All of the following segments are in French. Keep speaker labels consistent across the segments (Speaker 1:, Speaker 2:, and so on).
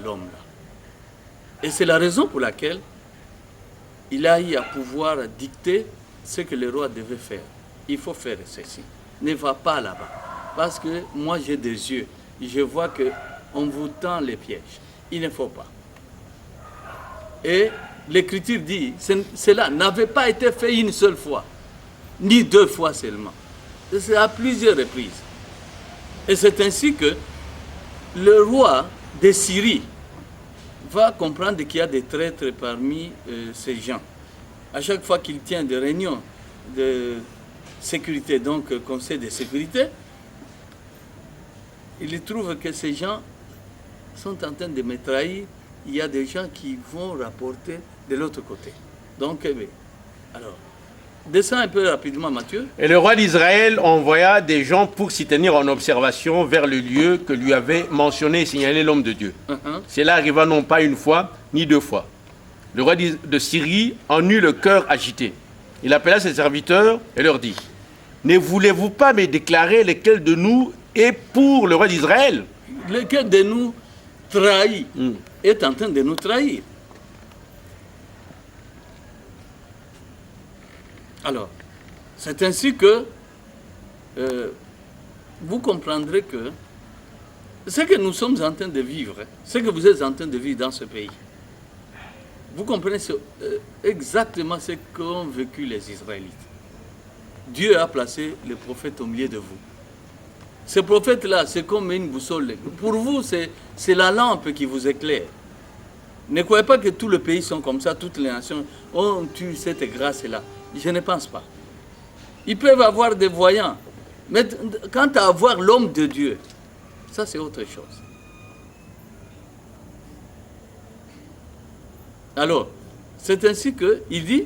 Speaker 1: l'homme-là. Et c'est la raison pour laquelle il a eu à pouvoir dicter ce que le roi devait faire. Il faut faire ceci. Ne va pas là-bas. Parce que moi, j'ai des yeux. Je vois qu'on vous tend les pièges. Il ne faut pas. Et l'Écriture dit, cela n'avait pas été fait une seule fois, ni 2 fois seulement. C'est à plusieurs reprises. Et c'est ainsi que le roi de Syrie va comprendre qu'il y a des traîtres parmi ces gens. À chaque fois qu'il tient des réunions de sécurité, donc conseil de sécurité, il trouve que ces gens sont en train de me trahir. Il y a des gens qui vont rapporter de l'autre côté. Donc, alors, descends un peu rapidement, Matthieu.
Speaker 2: Et le roi d'Israël envoya des gens pour s'y tenir en observation vers le lieu que lui avait mentionné et signalé l'homme de Dieu. Cela arriva non pas 1 fois, ni 2 fois. Le roi de Syrie en eut le cœur agité. Il appela ses serviteurs et leur dit, « Ne voulez-vous pas me déclarer lequel de nous est pour le roi d'Israël ?»
Speaker 1: Lequel de nous trahit est en train de nous trahir. Alors, c'est ainsi que vous comprendrez que ce que nous sommes en train de vivre, ce que vous êtes en train de vivre dans ce pays, vous comprenez exactement ce qu'ont vécu les Israélites. Dieu a placé le prophète au milieu de vous. Ce prophète-là, c'est comme une boussole. Pour vous, c'est la lampe qui vous éclaire. Ne croyez pas que tout le pays sont comme ça, toutes les nations ont eu cette grâce-là. Je ne pense pas. Ils peuvent avoir des voyants. Mais quant à avoir l'homme de Dieu, ça c'est autre chose. Alors, c'est ainsi qu'il dit...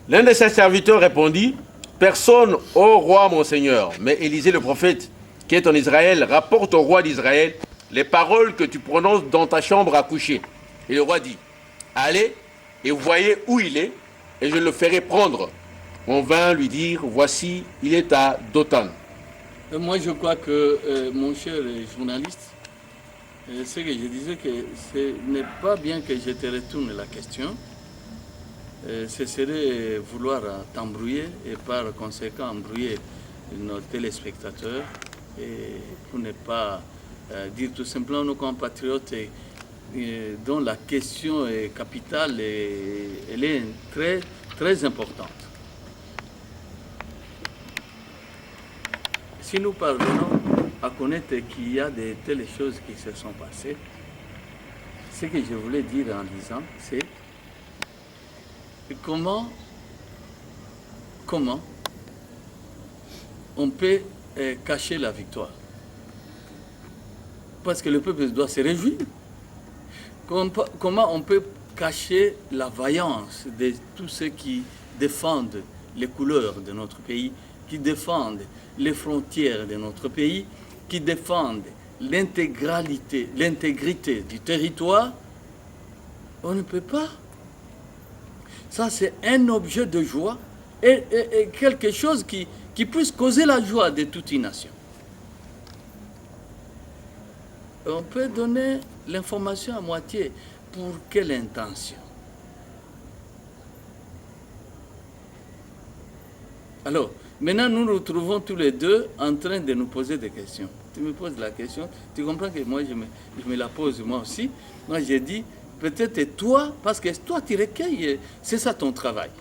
Speaker 2: L'un de ses serviteurs répondit, « Personne, ô roi, mon Seigneur, mais Élisée le prophète, qui est en Israël, rapporte au roi d'Israël les paroles que tu prononces dans ta chambre à coucher. » Et le roi dit, « Allez et voyez où il est, et je le ferai prendre. » On vint lui dire, « Voici, il est à Dothan. »
Speaker 1: Moi, je crois que, mon cher journaliste, ce que je disais, que ce n'est pas bien que je te retourne la question. Ce serait vouloir t'embrouiller et par conséquent embrouiller nos téléspectateurs et pour ne pas dire tout simplement nos compatriotes dont la question est capitale et elle est très, très importante. Si nous parvenons à connaître qu'il y a de telles choses qui se sont passées, ce que je voulais dire en disant, c'est comment on peut cacher la victoire. Parce que le peuple doit se réjouir. Comment on peut cacher la vaillance de tous ceux qui défendent les couleurs de notre pays, qui défendent les frontières de notre pays, qui défendent l'intégrité du territoire. On ne peut pas. Ça, c'est un objet de joie et quelque chose qui puisse causer la joie de toute une nation. On peut donner l'information à moitié. Pour quelle intention? Alors, maintenant, nous nous trouvons tous les deux en train de nous poser des questions. Tu me poses la question, tu comprends que moi, je me la pose moi aussi. Moi, j'ai dit, peut-être toi, parce que toi, tu recueilles, c'est ça ton travail.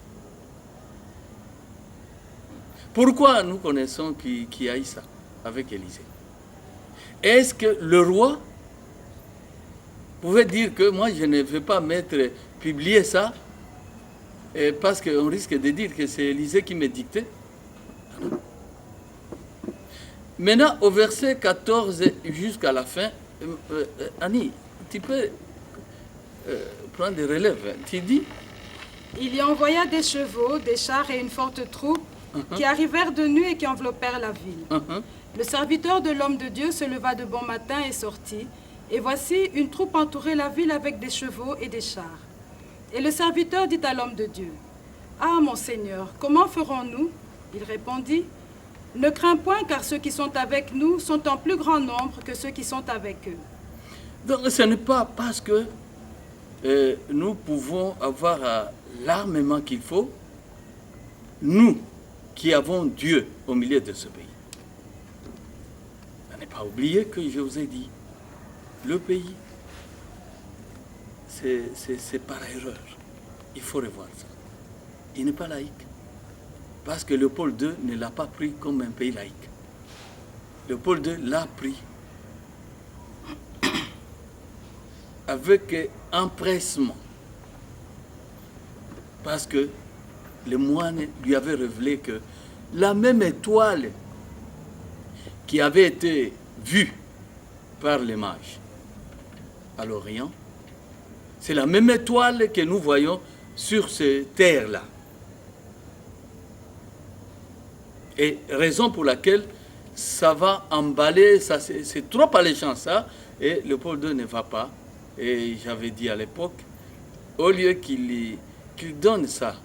Speaker 1: Pourquoi nous connaissons qu'il y a eu ça avec Élisée? Est-ce que le roi pouvait dire que moi, je ne vais pas publier ça parce qu'on risque de dire que c'est Élisée qui me dictait? Maintenant, au verset 14 jusqu'à la fin, Annie, tu peux prendre des relèves. Tu dis?
Speaker 3: Il y envoya des chevaux, des chars et une forte troupe qui arrivèrent de nuit et qui enveloppèrent la ville. Le serviteur de l'homme de Dieu se leva de bon matin et sortit. Et voici, une troupe entourait la ville avec des chevaux et des chars. Et le serviteur dit à l'homme de Dieu, « Ah, mon Seigneur, comment ferons-nous » Il répondit, « Ne crains point, car ceux qui sont avec nous sont en plus grand nombre que ceux qui sont avec eux. »
Speaker 1: Donc ce n'est pas parce que nous pouvons avoir l'armement qu'il faut, nous qui avons Dieu au milieu de ce pays. Ne pas oublier que je vous ai dit, le pays, c'est par erreur. Il faut revoir ça. Il n'est pas laïque. Parce que Léopold II ne l'a pas pris comme un pays laïque. Léopold II l'a pris avec empressement. Parce que les moines lui avaient révélé que la même étoile qui avait été vue par les mages à l'Orient, c'est la même étoile que nous voyons sur ces terres-là. Et raison pour laquelle ça va emballer, ça c'est trop alléchant ça, et Léopold II ne va pas. Et j'avais dit à l'époque, au lieu qu'il donne ça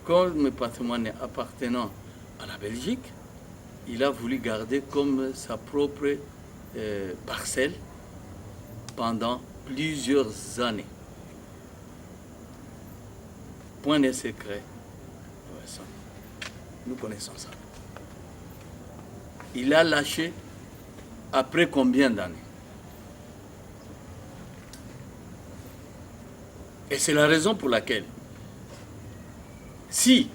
Speaker 1: comme patrimoine appartenant à la Belgique, il a voulu garder comme sa propre parcelle pendant plusieurs années. Point de secret. Nous connaissons ça. Il a lâché après combien d'années? Et c'est la raison pour laquelle, si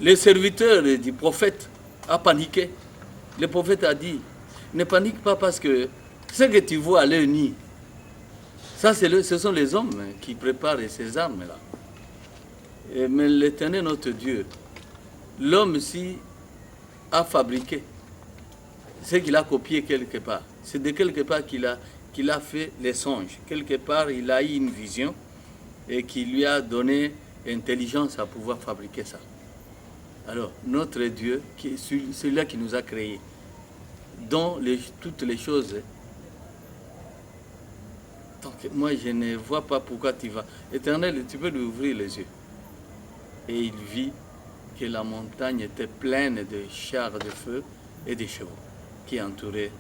Speaker 1: le serviteur du prophète a paniqué, le prophète a dit, ne panique pas parce que ce que tu vois à l'œil nu, ça ce sont les hommes qui préparent ces armes-là. Mais l'Éternel, notre Dieu, l'homme aussi a fabriqué ce qu'il a copié quelque part. C'est de quelque part qu'il a fait les songes. Quelque part, il a eu une vision et qui lui a donné intelligence à pouvoir fabriquer ça. Alors, notre Dieu, celui-là qui nous a créés, dont toutes les choses. Donc, moi, je ne vois pas pourquoi tu vas. Éternel, tu peux lui ouvrir les yeux. Et il vit que la montagne était pleine de chars de feu et de chevaux qui entouraient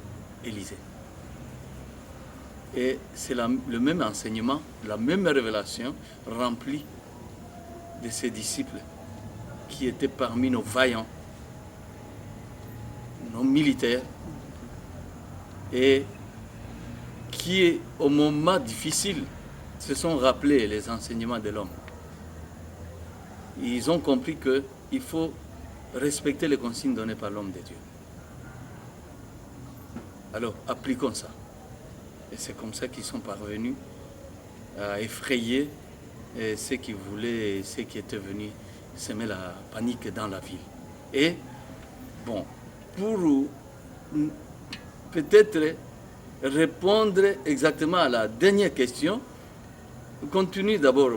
Speaker 1: Élysée. Et c'est le même enseignement, la même révélation remplie de ses disciples qui étaient parmi nos vaillants, nos militaires, et qui, au moment difficile, se sont rappelés les enseignements de l'homme. Ils ont compris qu'il faut respecter les consignes données par l'homme de Dieu. Alors, appliquons ça. Et c'est comme ça qu'ils sont parvenus à effrayer ceux qui voulaient, ceux qui étaient venus semer la panique dans la ville. Et, bon, pour peut-être répondre exactement à la dernière question, continue d'abord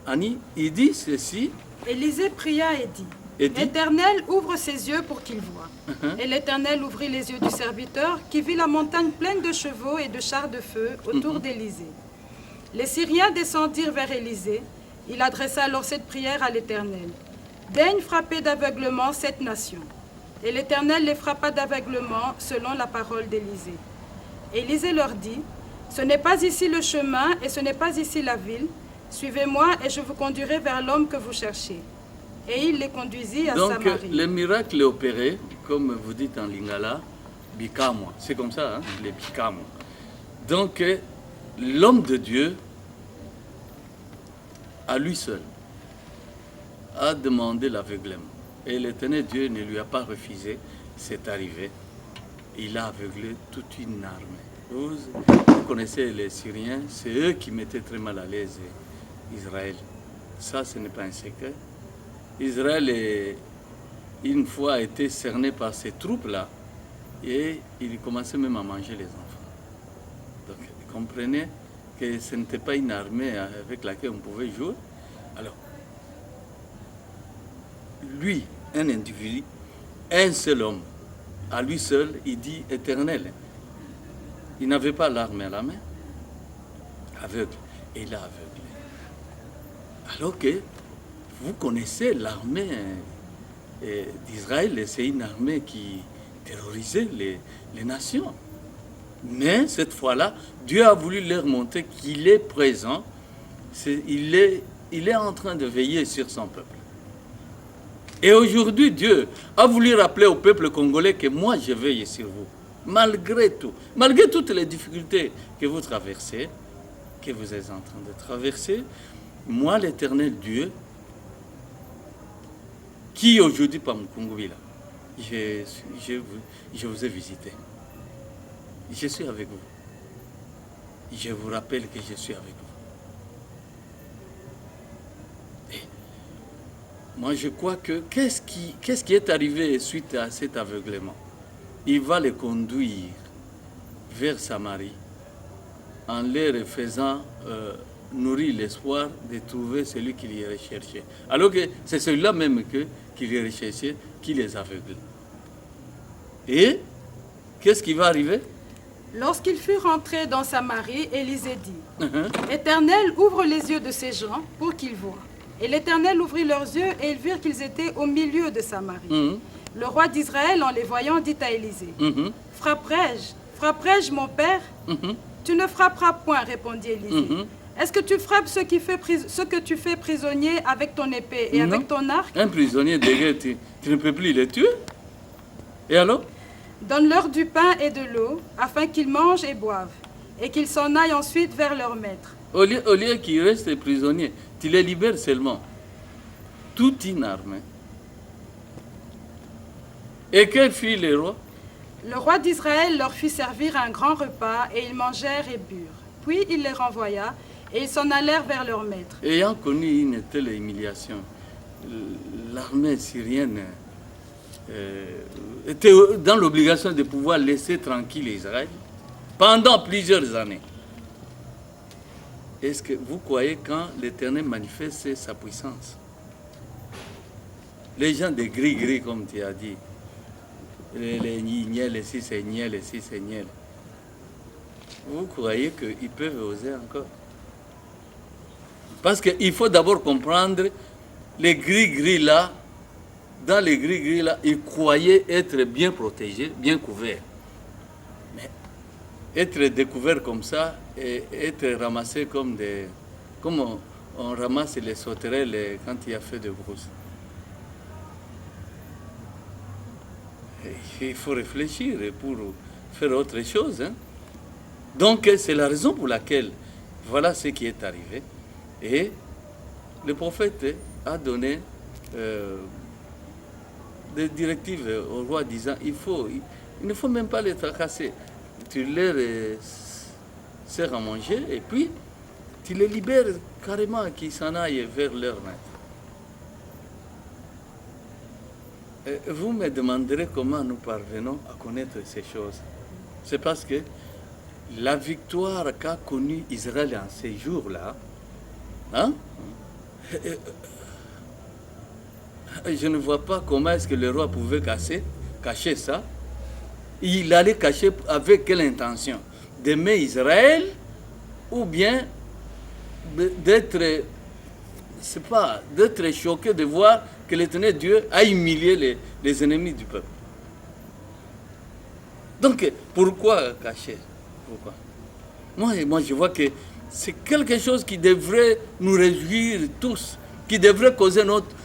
Speaker 1: Annie, il dit ceci.
Speaker 3: Élisée pria et dit, L'Éternel ouvre ses yeux pour qu'il voie. Et l'Éternel ouvrit les yeux du serviteur qui vit la montagne pleine de chevaux et de chars de feu autour d'Élysée. Les Syriens descendirent vers Élysée. Il adressa alors cette prière à l'Éternel. Daigne frapper d'aveuglement cette nation. Et l'Éternel les frappa d'aveuglement selon la parole d'Élysée. Élysée leur dit, ce n'est pas ici le chemin et ce n'est pas ici la ville. Suivez-moi et je vous conduirai vers l'homme que vous cherchez. Et il les conduisit à Samarie.
Speaker 1: Donc, le miracle est opéré, comme vous dites en lingala, bikamo. C'est comme ça, hein, les bikamo. Donc, l'homme de Dieu, à lui seul, a demandé l'aveuglement. Et l'Éternel Dieu ne lui a pas refusé, c'est arrivé. Il a aveuglé toute une armée. Vous connaissez les Syriens, c'est eux qui mettaient très mal à l'aise Israël. Ça, ce n'est pas un secret. Israël, une fois, a été cerné par ces troupes-là et il commençait même à manger les enfants. Donc, vous comprenez que ce n'était pas une armée avec laquelle on pouvait jouer. Alors, lui, un individu, un seul homme, à lui seul, il dit éternel. Il n'avait pas l'arme à la main, aveugle, et il a aveuglé. Alors que vous connaissez l'armée d'Israël, c'est une armée qui terroriser les nations. Mais cette fois-là, Dieu a voulu leur montrer qu'il est présent, il est en train de veiller sur son peuple. Et aujourd'hui, Dieu a voulu rappeler au peuple congolais que moi, je veille sur vous. Malgré tout, malgré toutes les difficultés que vous traversez, que vous êtes en train de traverser, moi, l'Éternel Dieu, qui aujourd'hui, par mon Congo, je vous ai visité. Je suis avec vous. Je vous rappelle que je suis avec vous. Moi, je crois que qu'est-ce qui est arrivé suite à cet aveuglement? Il va les conduire vers Samarie en leur faisant nourrir l'espoir de trouver celui qui les recherchait. Alors que c'est celui-là même qui les recherchait, qui les aveugle. Et qu'est-ce qui va arriver?
Speaker 3: Lorsqu'il fut rentré dans Samarie, Élisée dit, Éternel, ouvre les yeux de ces gens pour qu'ils voient. Et l'Éternel ouvrit leurs yeux et ils virent qu'ils étaient au milieu de Samarie. Le roi d'Israël, en les voyant, dit à Élisée, frapperai-je mon père? Tu ne frapperas point, répondit Élisée. Est-ce que tu frappes ceux que tu fais prisonniers avec ton épée et avec ton arc?
Speaker 1: Un prisonnier de guerre, tu ne peux plus les tuer. Et alors?
Speaker 3: Donne-leur du pain et de l'eau, afin qu'ils mangent et boivent, et qu'ils s'en aillent ensuite vers leur maître.
Speaker 1: Au lieu qu'ils restent prisonniers, tu les libères seulement. Tout inarmé. Et que fit le roi?
Speaker 3: Le roi d'Israël leur fit servir un grand repas, et ils mangèrent et burent. Puis il les renvoya, et ils s'en allèrent vers leur maître.
Speaker 1: Ayant connu une telle humiliation, l'armée syrienne était dans l'obligation de pouvoir laisser tranquille Israël pendant plusieurs années. Est-ce que vous croyez quand l'Éternel manifeste sa puissance? Les gens de gris-gris, comme tu as dit, les niels, les six et niels, les six et niels, vous croyez qu'ils peuvent oser encore? Parce qu'il faut d'abord comprendre les gris-gris là. Dans les gris-gris là, ils croyaient être bien protégés, bien couverts. Mais être découvert comme ça et être ramassé comme on ramasse les sauterelles quand il y a fait de brousse. Il faut réfléchir pour faire autre chose. Hein? Donc c'est la raison pour laquelle voilà ce qui est arrivé. Et le prophète a donné des directives au roi disant il ne faut même pas les tracasser. Tu leur sers à manger et puis tu les libères carrément qu'ils s'en aillent vers leur maître. Vous me demanderez comment nous parvenons à connaître ces choses. C'est parce que la victoire qu'a connue Israël en ces jours-là, hein? Je ne vois pas comment est-ce que le roi pouvait cacher ça. Il allait cacher avec quelle intention? D'aimer Israël ou bien d'être choqué de voir que l'Éternel Dieu a humilié les ennemis du peuple. Donc, pourquoi cacher? Pourquoi? Moi, je vois que c'est quelque chose qui devrait nous réjouir tous, qui devrait causer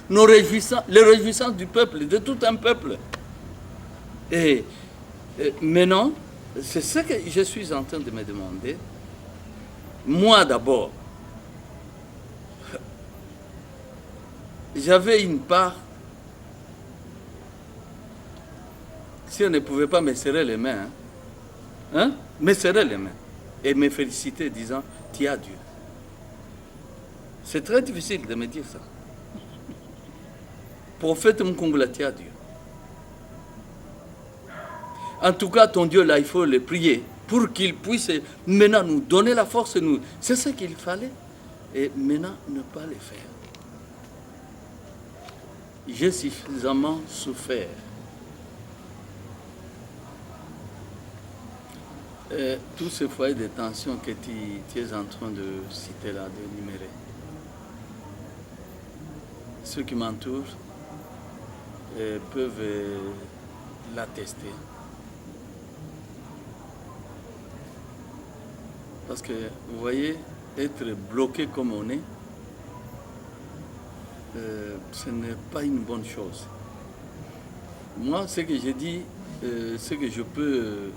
Speaker 1: les réjouissances du peuple, de tout un peuple. Et maintenant, c'est ce que je suis en train de me demander. Moi d'abord, j'avais une part. Si on ne pouvait pas me serrer les mains, me serrer les mains et me féliciter disant tu as Dieu. C'est très difficile de me dire ça. Prophète Mkongola, tu as Dieu. En tout cas, ton Dieu là, il faut le prier pour qu'il puisse maintenant nous donner la force. C'est ce qu'il fallait. Et maintenant, ne pas le faire. J'ai suffisamment souffert. Tous ces foyers de tension que tu es en train de citer là, d'énumérer. Ceux qui m'entourent peuvent l'attester. Parce que, vous voyez, être bloqué comme on est, ce n'est pas une bonne chose. Moi, ce que j'ai dit, ce que je peux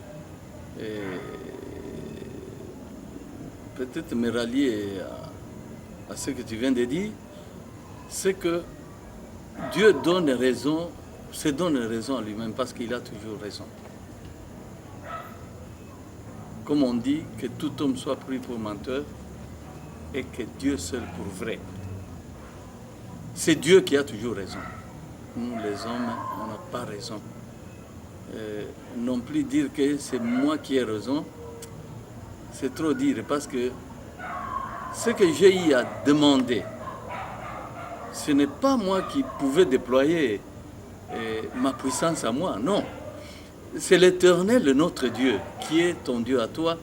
Speaker 1: peut-être me rallier à ce que tu viens de dire, c'est que Dieu donne raison, se donne raison à lui-même parce qu'il a toujours raison. Comme on dit, que tout homme soit pris pour menteur et que Dieu seul pour vrai. C'est Dieu qui a toujours raison. Nous, les hommes, on n'a pas raison. Non plus dire que c'est moi qui ai raison, c'est trop dire parce que ce que j'ai eu à demander, ce n'est pas moi qui pouvais déployer ma puissance à moi, non. C'est l'Éternel, notre Dieu, qui est ton Dieu à toi,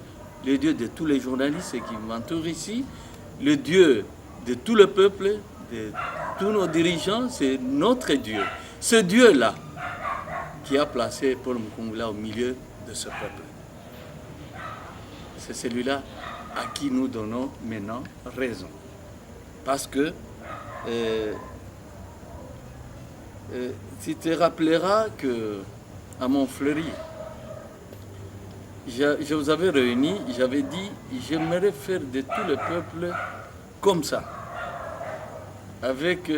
Speaker 1: le Dieu de tous les journalistes qui m'entourent ici, le Dieu de tout le peuple, de tous nos dirigeants, c'est notre Dieu. Ce Dieu-là qui a placé Paul Mukungula au milieu de ce peuple. C'est celui-là à qui nous donnons maintenant raison. Parce que tu te rappelleras que à Montfleury, je vous avais réunis, j'avais dit, j'aimerais faire de tout le peuple comme ça, avec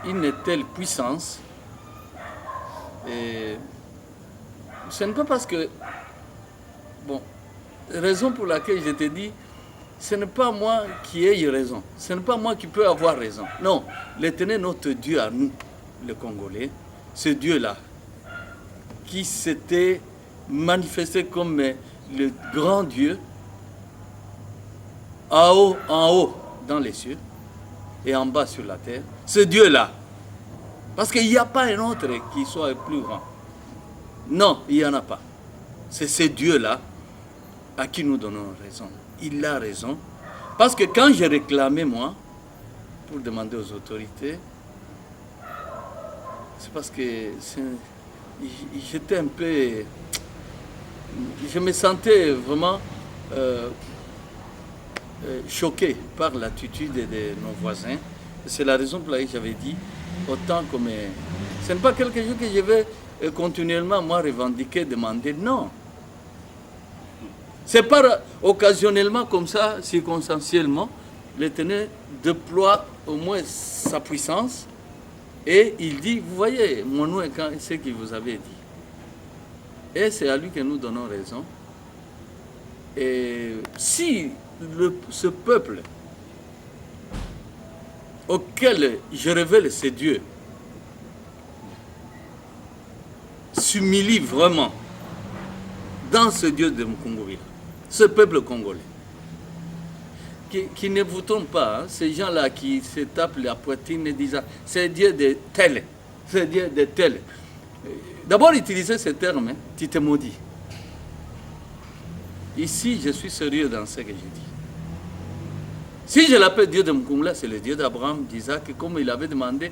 Speaker 1: une telle puissance. Et ce n'est pas parce que, bon, raison pour laquelle je t'ai dit, ce n'est pas moi qui ai eu raison, ce n'est pas moi qui peux avoir raison. Non, l'Éternel, notre Dieu à nous, les Congolais, ce Dieu-là, qui s'était manifesté comme le grand Dieu, en haut dans les cieux et en bas sur la terre, ce Dieu-là. Parce qu'il n'y a pas un autre qui soit plus grand. Non, il n'y en a pas. C'est ce Dieu-là à qui nous donnons raison. Il a raison. Parce que quand j'ai réclamé, moi, pour demander aux autorités, c'est parce que j'étais un peu... Je me sentais vraiment choqué par l'attitude de nos voisins. C'est la raison pour laquelle j'avais dit, autant comme... Ce n'est pas quelque chose que je vais continuellement, moi, revendiquer, demander. Non. C'est pas occasionnellement comme ça, circonstanciellement, l'Éternel déploie au moins sa puissance et il dit, vous voyez, mon nom est ce qu'il vous avait dit. Et c'est à lui que nous donnons raison. Et si ce peuple auquel je révèle ces dieux s'humilie vraiment dans ce Dieu de Mukungubila, ce peuple congolais, qui ne vous trompe pas, hein, ces gens-là qui se tapent la poitrine et disent c'est Dieu de tel, c'est Dieu de tel. D'abord, utiliser ce terme, hein, tu te maudis. Ici, je suis sérieux dans ce que je dis. Si je l'appelle Dieu de Mukungula, c'est le Dieu d'Abraham, d'Isaac, comme il avait demandé,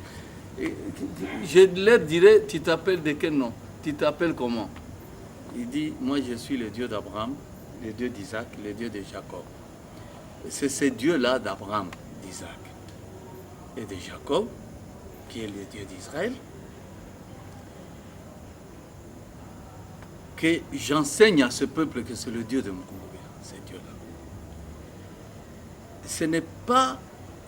Speaker 1: je leur dirais, tu t'appelles de quel nom? Tu t'appelles comment? Il dit, moi je suis le Dieu d'Abraham, le Dieu d'Isaac, le Dieu de Jacob. C'est ce Dieu-là d'Abraham, d'Isaac et de Jacob, qui est le Dieu d'Israël, que j'enseigne à ce peuple que c'est le Dieu de Mukungubila, ce Dieu-là. Ce n'est pas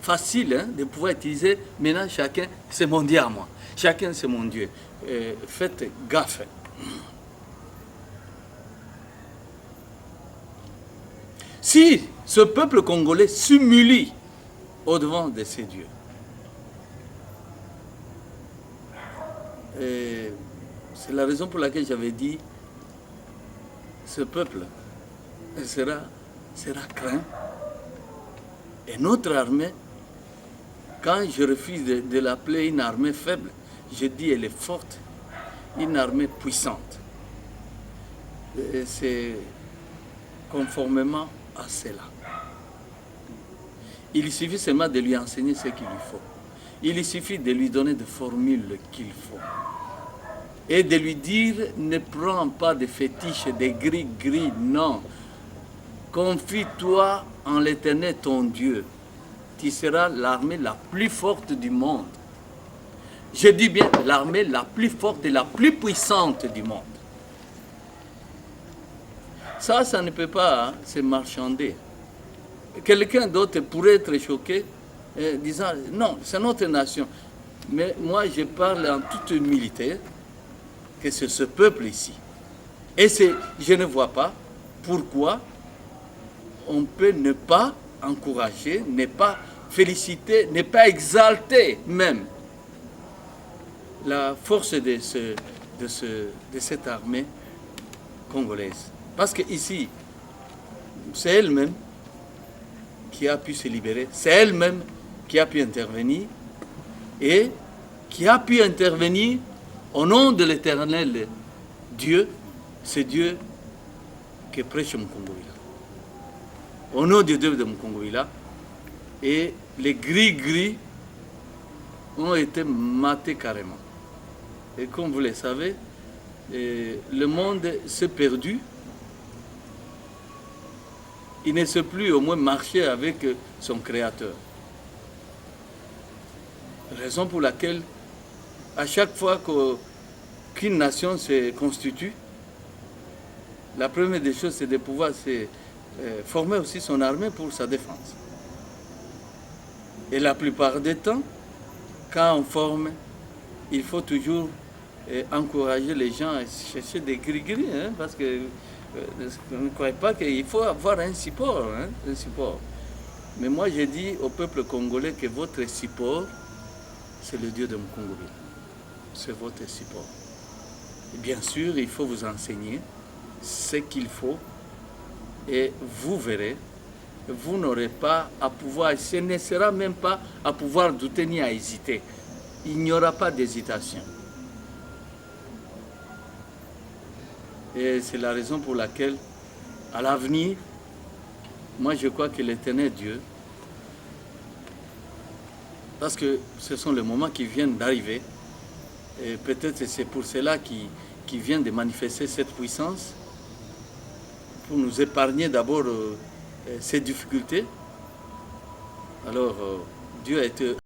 Speaker 1: facile, hein, de pouvoir utiliser, maintenant chacun, c'est mon Dieu à moi, chacun c'est mon Dieu. Faites gaffe. Si ce peuple congolais s'humilie au-devant de ces dieux, c'est la raison pour laquelle j'avais dit ce peuple sera craint. Et notre armée, quand je refuse de l'appeler une armée faible, je dis elle est forte, une armée puissante. C'est conformément à cela. Il suffit seulement de lui enseigner ce qu'il lui faut. Il suffit de lui donner des formules qu'il faut. et de lui dire, ne prends pas de fétiches, des gris-gris, non. Confie-toi en l'Éternel ton Dieu. Tu seras l'armée la plus forte du monde. Je dis bien l'armée la plus forte et la plus puissante du monde. Ça ne peut pas se marchander. Quelqu'un d'autre pourrait être choqué, disant, non, c'est notre nation. Mais moi, je parle en toute humilité, que c'est ce peuple ici. Et je ne vois pas pourquoi on peut ne pas encourager, ne pas féliciter, ne pas exalter même la force de cette armée congolaise. Parce qu'ici, c'est elle-même qui a pu se libérer, c'est elle-même qui a pu intervenir et qui a pu intervenir au nom de l'Éternel Dieu, c'est Dieu qui prêche Mukungubila. Au nom de Dieu de Mukungubila, et les gris-gris ont été matés carrément. Et comme vous le savez, le monde s'est perdu. Il ne sait plus au moins marcher avec son Créateur. Raison pour laquelle, à chaque fois qu'une nation se constitue, la première des choses, c'est de pouvoir former aussi son armée pour sa défense. Et la plupart des temps, quand on forme, il faut toujours encourager les gens à chercher des gris-gris, hein, parce que vous ne croyez pas qu'il faut avoir un support, hein, un support. Mais moi, j'ai dit au peuple congolais que votre support, c'est le Dieu de Mukungubila. C'est votre support. Et bien sûr, il faut vous enseigner ce qu'il faut et vous verrez, vous n'aurez pas à pouvoir, ce ne sera même pas à pouvoir douter ni à hésiter. Il n'y aura pas d'hésitation. Et c'est la raison pour laquelle, à l'avenir, moi je crois que l'Éternel Dieu, parce que ce sont les moments qui viennent d'arriver, et peut-être c'est pour cela qu'il vient de manifester cette puissance, pour nous épargner d'abord ces difficultés. Alors, Dieu a été